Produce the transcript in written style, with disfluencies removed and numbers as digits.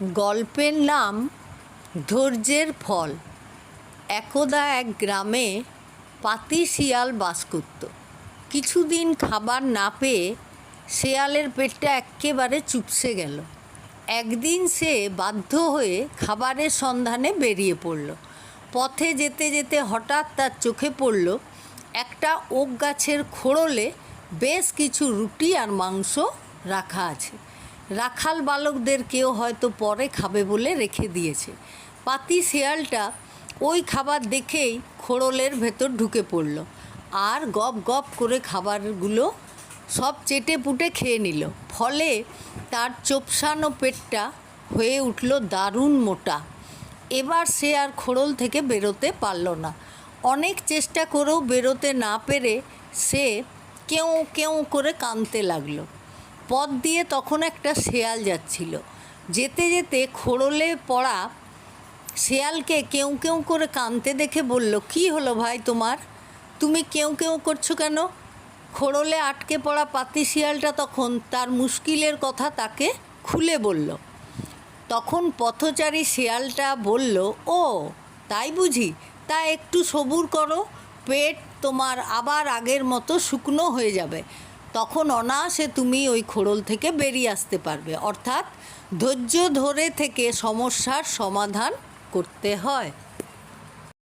গল্পের নাম ধৈর্যের ফল। একদা এক গ্রামে পাতি শিয়াল বাস করত। কিছুদিন খাবার না পেয়ে শেয়ালের পেটটা এক্কেবারে চুপসে গেল। একদিন সে বাধ্য হয়ে খাবারের সন্ধানে বেরিয়ে পড়ল। পথে যেতে যেতে হঠাৎ তার চোখে পড়ল একটা ওক গাছের খোড়লে বেশ কিছু রুটি আর মাংস রাখা আছে। রাখাল বালকদের কেউ হয়তো পরে খাবে বলে রেখে দিয়েছে। পাতি শিয়ালটা ওই খাবার দেখেই খোড়লের ভেতর ঢুকে পড়ল আর গপ গপ করে খাবারগুলো সব চেটে পুটে খেয়ে নিল। ফলে তার চোপসানো পেটটা হয়ে উঠল দারুণ মোটা। এবার সে আর খোড়ল থেকে বেরোতে পারল না। অনেক চেষ্টা করেও বেরোতে না পেরে সে কেউ কেউ করে কাঁদতে লাগলো। পথ দিয়ে তখন একটা শেয়াল যাচ্ছিল। যেতে যেতে খোড়লে পড়া শেয়ালকে কেউ কেউ করে কাঁদতে দেখে বলল, কী হলো ভাই তোমার? তুমি কেউ কেউ করছো কেন? খোড়লে আটকে পড়া পাতি শিয়ালটা তখন তার মুশকিলের কথা তাকে খুলে বলল। তখন পথচারী শিয়ালটা বলল, ও তাই বুঝি, তা একটু সবুর করো, পেট তোমার আবার আগের মতো শুকনো হয়ে যাবে। তখন অনায়াসে তুমি ওই খোড়ল থেকে বেরিয়ে আসতে পারবে। অর্থাৎ ধৈর্য ধরে থেকে সমস্যার সমাধান করতে হয়।